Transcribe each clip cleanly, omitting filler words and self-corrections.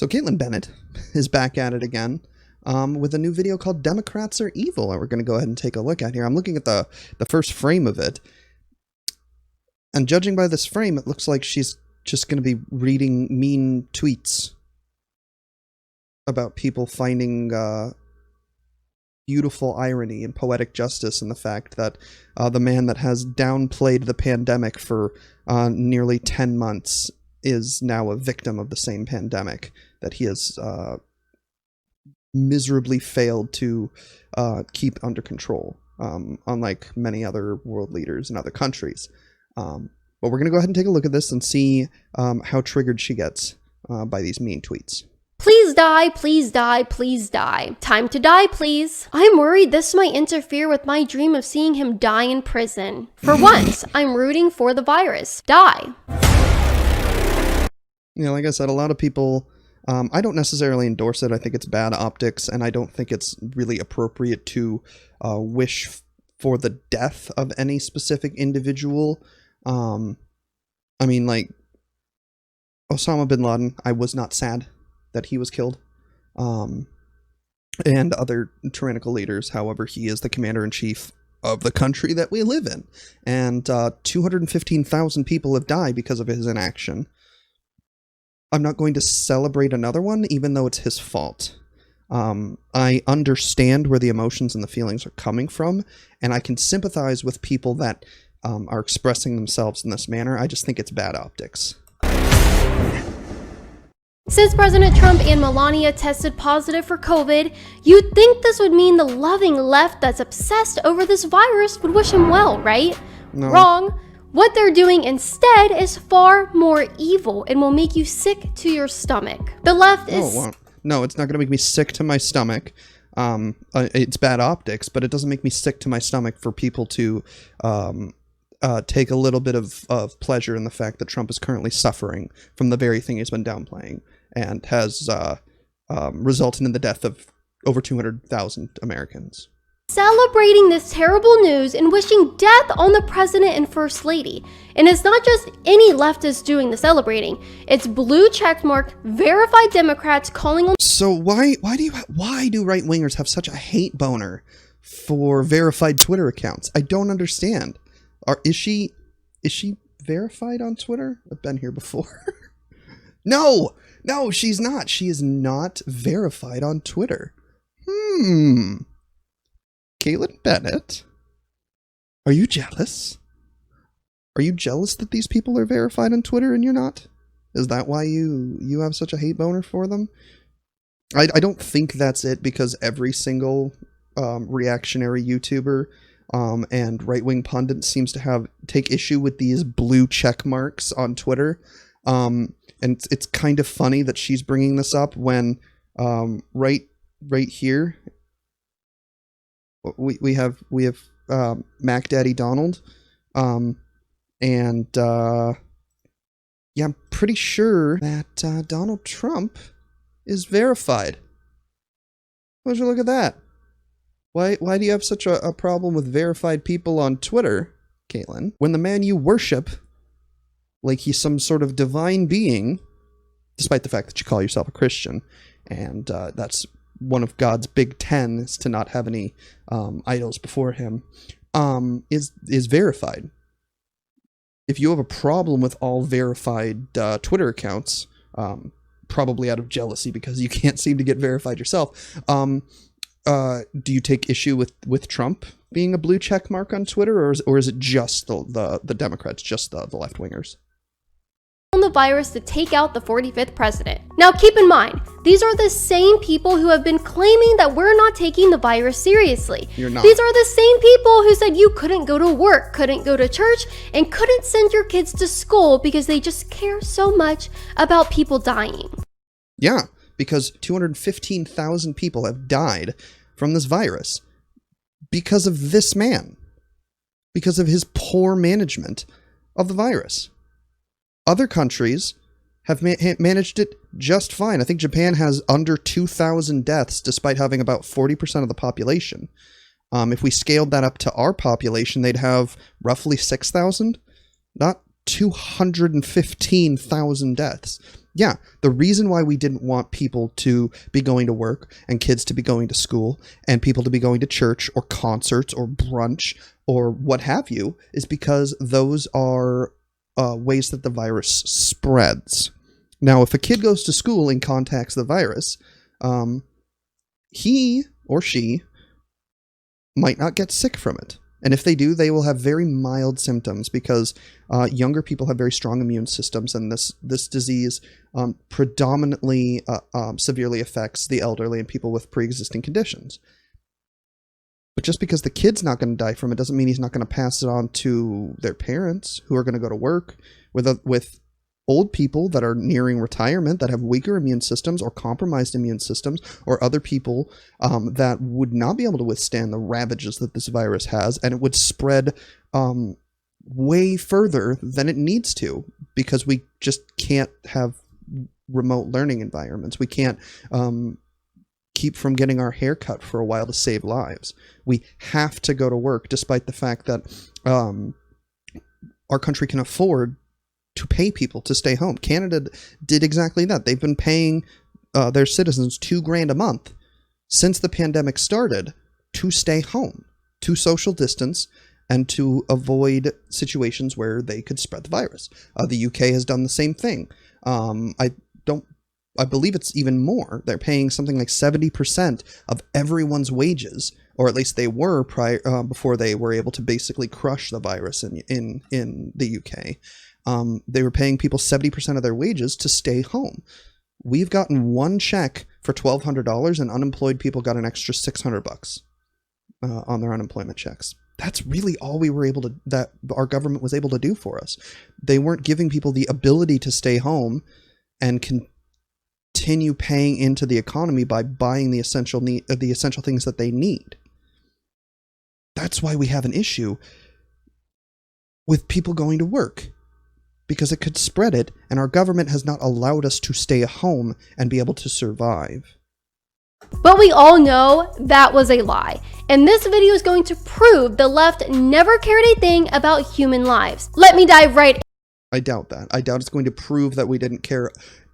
So Kaitlin Bennett is back at it again with a new video called Democrats Are Evil, and we're going to go ahead and take a look at here. I'm looking at the first frame of it, and judging by this frame, it looks like she's just going to be reading mean tweets about people finding beautiful irony and poetic justice in the fact that the man that has downplayed the pandemic for nearly 10 months is now a victim of the same pandemic that he has miserably failed to keep under control, unlike many other world leaders in other countries. But we're going to go ahead and take a look at this and see how triggered she gets by these mean tweets. Please die, please die, please die. Time to die, please. I'm worried this might interfere with my dream of seeing him die in prison. For once, I'm rooting for the virus. Die. You know, like I said, a lot of people, I don't necessarily endorse it. I think it's bad optics, and I don't think it's really appropriate to wish for the death of any specific individual. I mean, like, Osama bin Laden, I was not sad that he was killed. And other tyrannical leaders, however, he is the commander-in-chief of the country that we live in. And 215,000 people have died because of his inaction. I'm not going to celebrate another one, even though it's his fault. I understand where the emotions and the feelings are coming from, and I can sympathize with people that are expressing themselves in this manner. I just think it's bad optics. Since President Trump and Melania tested positive for COVID, you'd think this would mean the loving left that's obsessed over this virus would wish him well, right? No. Wrong. What they're doing instead is far more evil and will make you sick to your stomach. The left is... Oh, wow. No, it's not going to make me sick to my stomach. It's bad optics, but it doesn't make me sick to my stomach for people to take a little bit of pleasure in the fact that Trump is currently suffering from the very thing he's been downplaying and has resulted in the death of over 200,000 Americans. Celebrating this terrible news and wishing death on the president and first lady. And it's not just any leftist doing the celebrating. It's blue checkmarked, verified Democrats calling on... So why do right-wingers have such a hate boner for verified Twitter accounts? I don't understand. Is she verified on Twitter? I've been here before. No, she's not. She is not verified on Twitter. Kaitlin Bennett, are you jealous? Are you jealous that these people are verified on Twitter and you're not? Is that why you have such a hate boner for them? I don't think that's it, because every single reactionary YouTuber and right-wing pundit seems to take issue with these blue check marks on Twitter. And it's kind of funny that she's bringing this up when right here we have Mac Daddy Donald, and yeah, I'm pretty sure that Donald Trump is verified. Why don't you look at that? Why do you have such a problem with verified people on Twitter, Kaitlin, when the man you worship, like he's some sort of divine being, despite the fact that you call yourself a Christian, and that's one of God's big 10 is to not have any idols before him, is verified. If you have a problem with all verified Twitter accounts, probably out of jealousy because you can't seem to get verified yourself, do you take issue with Trump being a blue check mark on Twitter, or is it just the Democrats, just the left-wingers? The virus to take out the 45th president. Now keep in mind, these are the same people who have been claiming that we're not taking the virus seriously. You're not. These are the same people who said you couldn't go to work, couldn't go to church, and couldn't send your kids to school because they just care so much about people dying. Yeah, because 215,000 people have died from this virus because of this man, because of his poor management of the virus. Other countries have managed it just fine. I think Japan has under 2,000 deaths, despite having about 40% of the population. If we scaled that up to our population, they'd have roughly 6,000, not 215,000 deaths. Yeah, the reason why we didn't want people to be going to work and kids to be going to school and people to be going to church or concerts or brunch or what have you is because those are ways that the virus spreads. Now, if a kid goes to school and contacts the virus, he or she might not get sick from it. And if they do, they will have very mild symptoms because younger people have very strong immune systems, and this disease predominantly severely affects the elderly and people with pre-existing conditions. But just because the kid's not going to die from it doesn't mean he's not going to pass it on to their parents who are going to go to work with old people that are nearing retirement that have weaker immune systems or compromised immune systems, or other people that would not be able to withstand the ravages that this virus has, and it would spread way further than it needs to because we just can't have remote learning environments. We can't keep from getting our hair cut for a while to save lives. We have to go to work despite the fact that our country can afford to pay people to stay home. Canada did exactly that. They've been paying their citizens $2,000 a month since the pandemic started to stay home, to social distance, and to avoid situations where they could spread the virus. The UK has done the same thing. I believe it's even more. They're paying something like 70% of everyone's wages, or at least they were before they were able to basically crush the virus in the UK. They were paying people 70% of their wages to stay home. We've gotten one check for $1,200, and unemployed people got an extra $600 on their unemployment checks. That's really all that our government was able to do for us. They weren't giving people the ability to stay home and continue paying into the economy by buying the essential things that they need. That's why we have an issue with people going to work, because it could spread it, and our government has not allowed us to stay home and be able to survive. But we all know that was a lie. And this video is going to prove the left never cared a thing about human lives. Let me dive right in. I doubt that. I doubt it's going to prove that we didn't care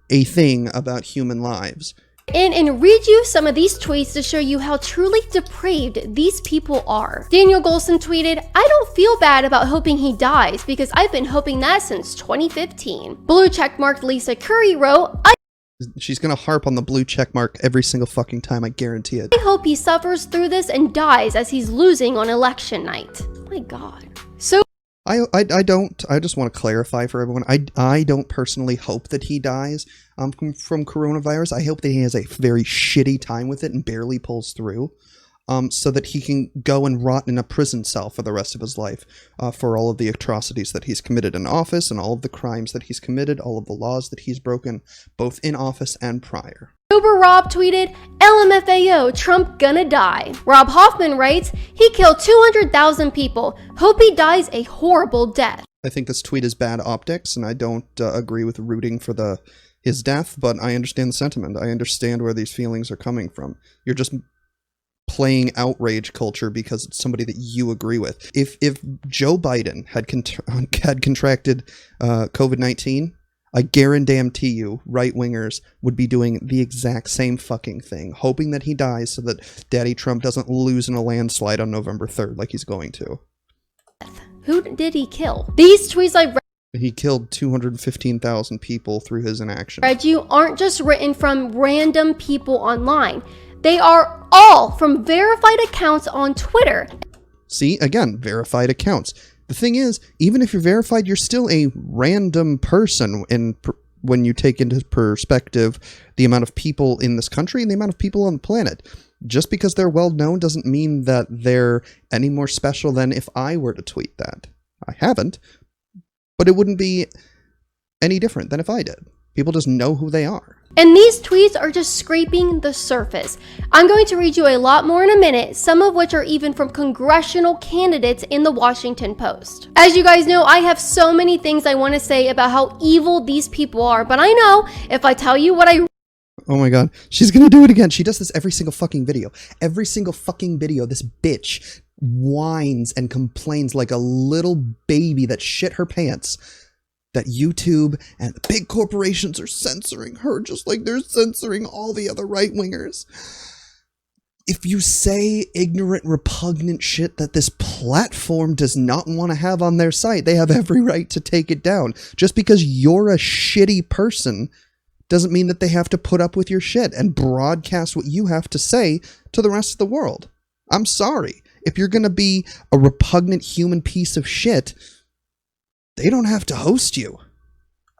a thing about human lives. And read you some of these tweets to show you how truly depraved these people are. Daniel Golson tweeted, "I don't feel bad about hoping he dies because I've been hoping that since 2015. Blue checkmarked Lisa Curry wrote, She's gonna harp on the blue check mark every single fucking time, I guarantee it. I hope he suffers through this and dies as he's losing on election night. My God. So I just want to clarify for everyone. I don't personally hope that he dies from coronavirus. I hope that he has a very shitty time with it and barely pulls through, so that he can go and rot in a prison cell for the rest of his life for all of the atrocities that he's committed in office and all of the crimes that he's committed, all of the laws that he's broken, both in office and prior. Sober Rob tweeted, LMFAO, Trump gonna die. Rob Hoffman writes, he killed 200,000 people. Hope he dies a horrible death. I think this tweet is bad optics, and I don't agree with rooting for his death, but I understand the sentiment. I understand where these feelings are coming from. You're just playing outrage culture because it's somebody that you agree with. If Joe Biden had contracted COVID-19, I guarantee you, right-wingers would be doing the exact same fucking thing, hoping that he dies so that Daddy Trump doesn't lose in a landslide on November 3rd like he's going to. Who did he kill? These tweets I read. He killed 215,000 people through his inaction. You aren't just written from random people online. They are all from verified accounts on Twitter. See, again, verified accounts. The thing is, even if you're verified, you're still a random person when you take into perspective the amount of people in this country and the amount of people on the planet. Just because they're well known doesn't mean that they're any more special than if I were to tweet that. I haven't, but it wouldn't be any different than if I did. People just know who they are. And these tweets are just scraping the surface. I'm going to read you a lot more in a minute, some of which are even from congressional candidates in the Washington Post. As you guys know, I have so many things I want to say about how evil these people are, but I know if I tell you what I... Oh my god, she's gonna do it again. She does this every single fucking video. Every single fucking video, this bitch whines and complains like a little baby that shit her pants that YouTube and the big corporations are censoring her just like they're censoring all the other right-wingers. If you say ignorant, repugnant shit that this platform does not want to have on their site, they have every right to take it down. Just because you're a shitty person doesn't mean that they have to put up with your shit and broadcast what you have to say to the rest of the world. I'm sorry. If you're going to be a repugnant human piece of shit, they don't have to host you.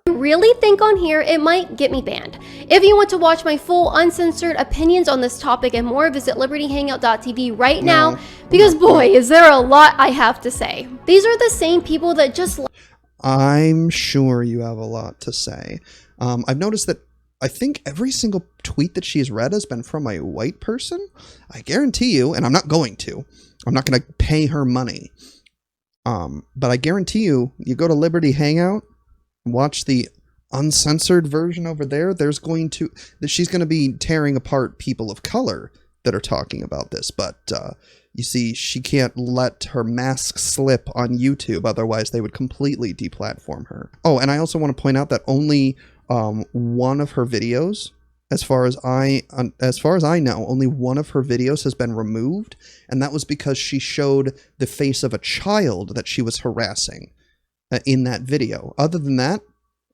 I really think on here it might get me banned. If you want to watch my full uncensored opinions on this topic and more, visit libertyhangout.tv right now, because boy, is there a lot I have to say. These are the same people that just... I'm sure you have a lot to say. I've noticed that I think every single tweet that she's read has been from a white person. I guarantee you, and I'm not going to pay her money. But I guarantee you, you go to Liberty Hangout, watch the uncensored version over there, she's going to be tearing apart people of color that are talking about this. But you see, she can't let her mask slip on YouTube, otherwise they would completely deplatform her. Oh, and I also want to point out that only one of her videos, as far as I know, only one of her videos has been removed, and that was because she showed the face of a child that she was harassing in that video. Other than that,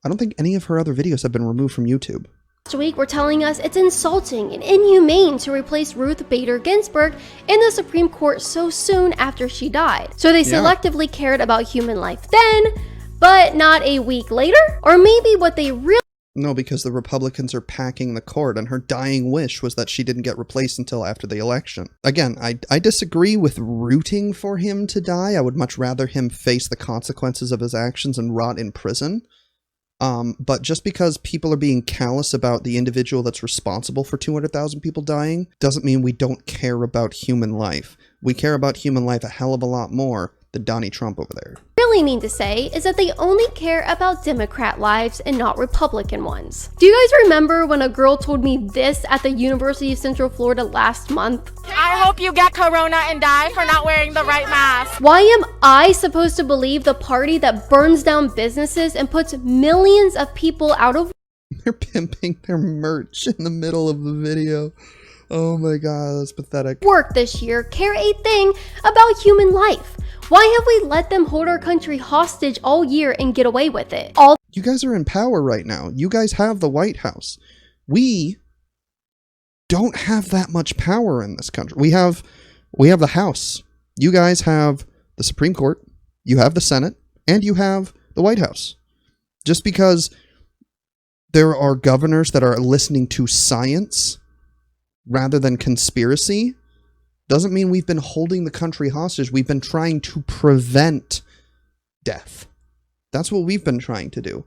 I don't think any of her other videos have been removed from YouTube. Last week were telling us it's insulting and inhumane to replace Ruth Bader Ginsburg in the Supreme Court so soon after she died. So they selectively cared about human life then, but not a week later? Or maybe what they really... No, because the Republicans are packing the court, and her dying wish was that she didn't get replaced until after the election. Again, I disagree with rooting for him to die. I would much rather him face the consequences of his actions and rot in prison. But just because people are being callous about the individual that's responsible for 200,000 people dying doesn't mean we don't care about human life. We care about human life a hell of a lot more than Donnie Trump over there. Really mean to say is that they only care about Democrat lives and not Republican ones. Do you guys remember when a girl told me this at the University of Central Florida last month? I hope you get corona and die for not wearing the right mask. Why am I supposed to believe the party that burns down businesses and puts millions of people out of... They're pimping their merch in the middle of the video. Oh my god, that's pathetic. ...work this year care a thing about human life? Why have we let them hold our country hostage all year and get away with it? You guys are in power right now. You guys have the White House. We don't have that much power in this country. We have the House. You guys have the Supreme Court, you have the Senate, and you have the White House. Just because there are governors that are listening to science rather than conspiracy doesn't mean we've been holding the country hostage. We've been trying to prevent death. That's what we've been trying to do.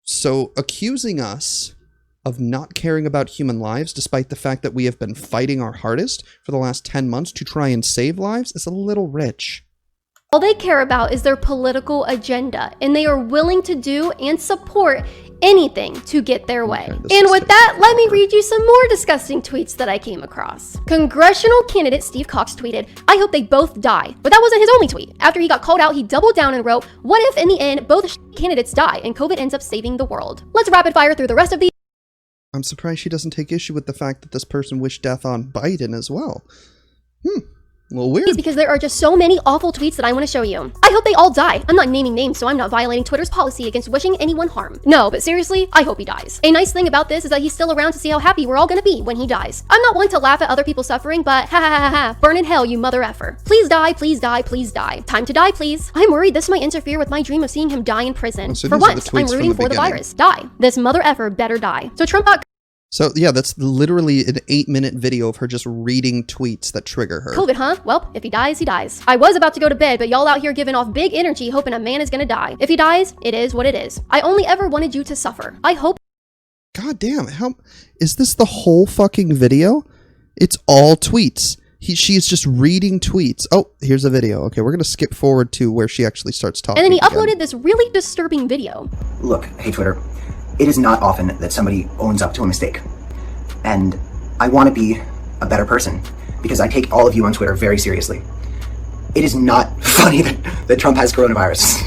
So accusing us of not caring about human lives, despite the fact that we have been fighting our hardest for the last 10 months to try and save lives, is a little rich. All they care about is their political agenda, and they are willing to do and support anything to get their way. Okay, and with that, let me read you some more disgusting tweets that I came across. Congressional candidate Steve Cox tweeted, "I hope they both die." But that wasn't his only tweet. After he got called out, he doubled down and wrote, "What if in the end both candidates die and COVID ends up saving the world?" Let's rapid fire through the rest of these. I'm surprised she doesn't take issue with the fact that this person wished death on Biden as well. A little weird. Because there are just so many awful tweets that I want to show you. I hope they all die. I'm not naming names, so I'm not violating Twitter's policy against wishing anyone harm. No, but seriously, I hope he dies. A nice thing about this is that he's still around to see how happy we're all gonna be when he dies. I'm not one to laugh at other people suffering, but ha ha ha ha, burn in hell, you mother effer. Please die, please die, please die. Time to die, please. I'm worried this might interfere with my dream of seeing him die in prison. So for these are the once, tweets I'm from rooting the for the beginning. virus. Die. This mother effer better die. So Trump got So yeah, that's literally an 8-minute video of her just reading tweets that trigger her. COVID, huh? Well, if he dies, he dies. I was about to go to bed, but y'all out here giving off big energy hoping a man is gonna die. If he dies, it is what it is. I only ever wanted you to suffer. I hope... God damn, how is this the whole fucking video? It's all tweets. She's just reading tweets. Oh, here's a video. Okay, we're gonna skip forward to where she actually starts talking. And then he again. uploaded this really disturbing video. Look, hey Twitter, it is not often that somebody owns up to a mistake. And I want to be a better person because I take all of you on Twitter very seriously. It is not funny that Trump has coronavirus.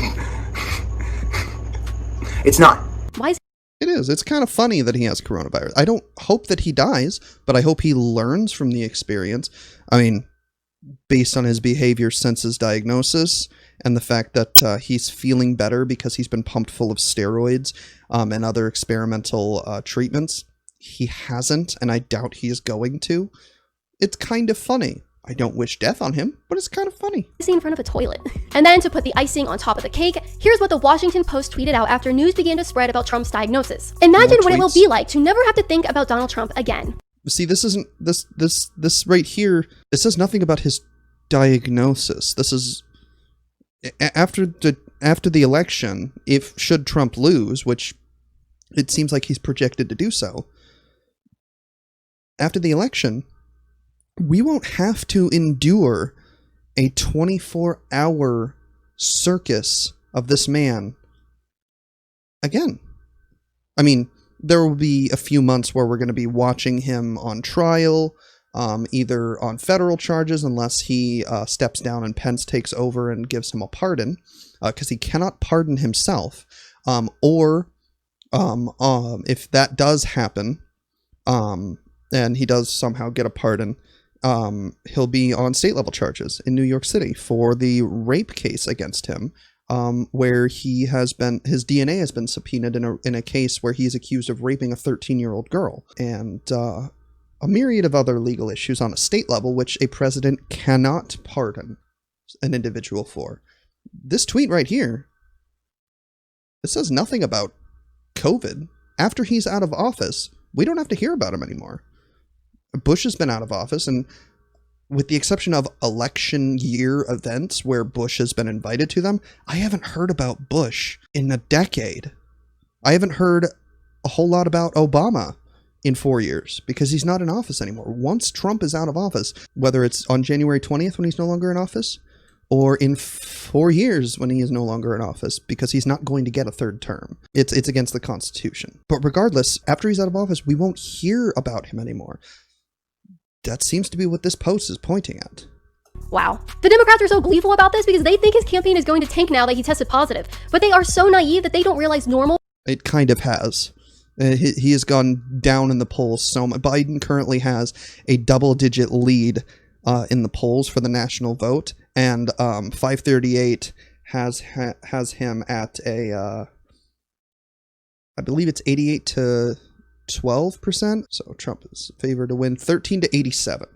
It's not. Why is It is. It's kind of funny that he has coronavirus. I don't hope that he dies, but I hope he learns from the experience. I mean, based on his behavior since his diagnosis and the fact that he's feeling better because he's been pumped full of steroids and other experimental treatments, he hasn't, and I doubt he's going to. It's kind of funny. I don't wish death on him, but it's kind of funny. he in front of a toilet? And then to put the icing on top of the cake, here's what the Washington Post tweeted out after news began to spread about Trump's diagnosis. Imagine what it will be like to never have to think about Donald Trump again. See, this isn't this right here. It says nothing about his diagnosis. This is after the election. Should Trump lose, which it seems like he's projected to do so, after the election, we won't have to endure a 24-hour circus of this man again. I mean, there will be a few months where we're going to be watching him on trial, either on federal charges, unless he steps down and Pence takes over and gives him a pardon, because he cannot pardon himself, or if that does happen, and he does somehow get a pardon, he'll be on state-level charges in New York City for the rape case against him, where his DNA has been subpoenaed in a case where he's accused of raping a 13-year-old girl, and a myriad of other legal issues on a state level, which a president cannot pardon an individual for. This tweet right here, it says nothing about COVID. After he's out of office, we don't have to hear about him anymore. Bush has been out of office, and with the exception of election year events where Bush has been invited to them, I haven't heard about Bush in a decade. I haven't heard a whole lot about Obama in 4 years because he's not in office anymore. Once Trump is out of office, whether it's on January 20th when he's no longer in office, or in 4 years when he is no longer in office, because he's not going to get a third term. It's against the Constitution. But regardless, after he's out of office, we won't hear about him anymore. That seems to be what this post is pointing at. Wow. The Democrats are so gleeful about this because they think his campaign is going to tank now that he tested positive. But they are so naive that they don't realize normal. It kind of has. He has gone down in the polls so much. Biden currently has a double-digit lead in the polls for the national vote, and 538 has him at a, I believe it's 88 to 12%. So Trump is favored to win 13 to 87.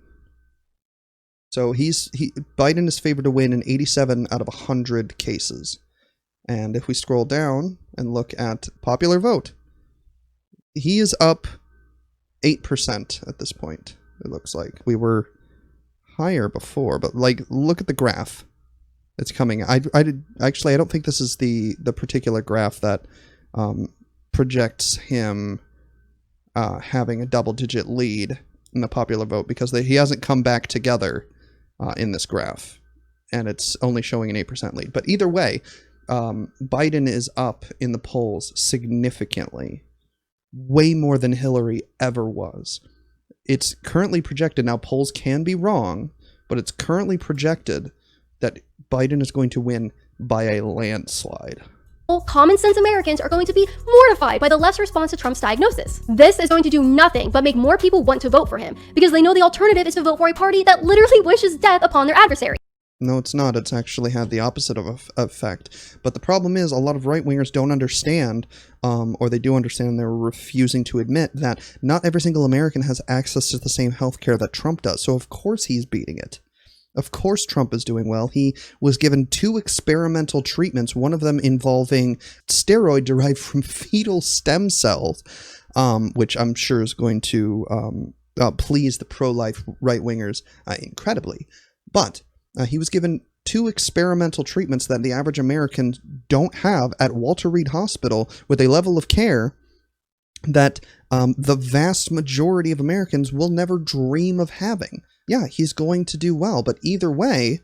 So Biden is favored to win in 87 out of 100 cases. And if we scroll down and look at popular vote, he is up 8% at this point. It looks like we were higher before, but like, look at the graph. It's coming. I don't think this is the particular graph that projects him having a double-digit lead in the popular vote, because he hasn't come back together in this graph, and it's only showing an 8% lead. But either way, Biden is up in the polls significantly, way more than Hillary ever was. It's currently projected, now polls can be wrong, but it's currently projected that Biden is going to win by a landslide. Common sense Americans are going to be mortified by the less response to Trump's diagnosis. This is going to do nothing but make more people want to vote for him, because they know the alternative is to vote for a party that literally wishes death upon their adversary. No, it's not. It's actually had the opposite of effect. But the problem is, a lot of right-wingers don't understand, or they do understand and they're refusing to admit that not every single American has access to the same healthcare that Trump does. So of course he's beating it. Of course Trump is doing well. He was given 2 experimental treatments, one of them involving steroid derived from fetal stem cells, which I'm sure is going to please the pro-life right-wingers incredibly. But he was given 2 experimental treatments that the average American don't have at Walter Reed Hospital, with a level of care that the vast majority of Americans will never dream of having. Yeah, he's going to do well, but either way,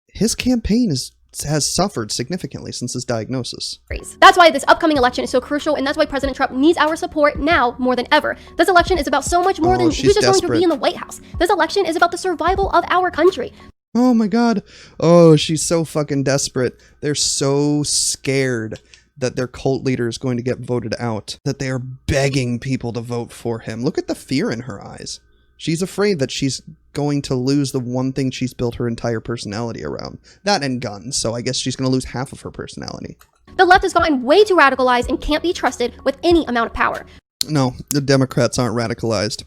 his campaign has suffered significantly since his diagnosis. That's why this upcoming election is so crucial, and that's why President Trump needs our support now more than ever. This election is about so much more than who's just going to be in the White House. This election is about the survival of our country. Oh my God. Oh, she's so fucking desperate. They're so scared that their cult leader is going to get voted out, that they are begging people to vote for him. Look at the fear in her eyes. She's afraid that she's going to lose the one thing she's built her entire personality around. That and guns, so I guess she's going to lose half of her personality. The left has gotten way too radicalized and can't be trusted with any amount of power. No, the Democrats aren't radicalized.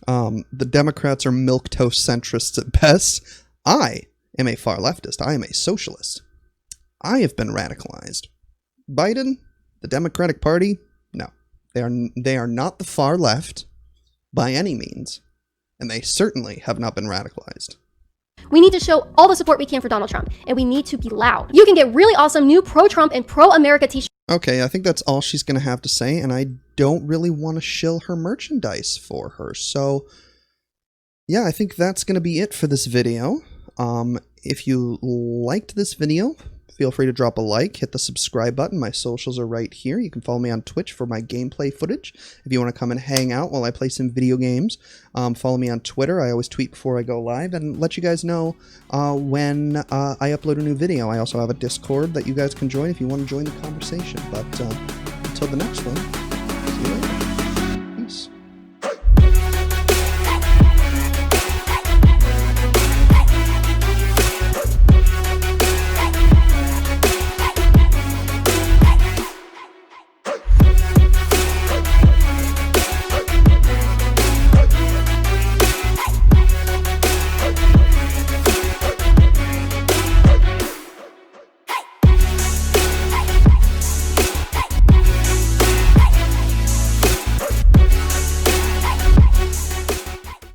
The Democrats are milquetoast centrists at best. I am a far leftist. I am a socialist. I have been radicalized. Biden, the Democratic Party, no. They are not the far left by any means. And they certainly have not been radicalized. We need to show all the support we can for Donald Trump, and we need to be loud. You can get really awesome new pro-Trump and pro-America t-shirts. Okay, I think that's all she's going to have to say, and I don't really want to shill her merchandise for her. So, yeah, I think that's going to be it for this video. If you liked this video, feel free to drop a like, hit the subscribe button. My socials are right here. You can follow me on Twitch for my gameplay footage. If you want to come and hang out while I play some video games, follow me on Twitter. I always tweet before I go live and let you guys know when I upload a new video. I also have a Discord that you guys can join if you want to join the conversation. But until the next one, see you later.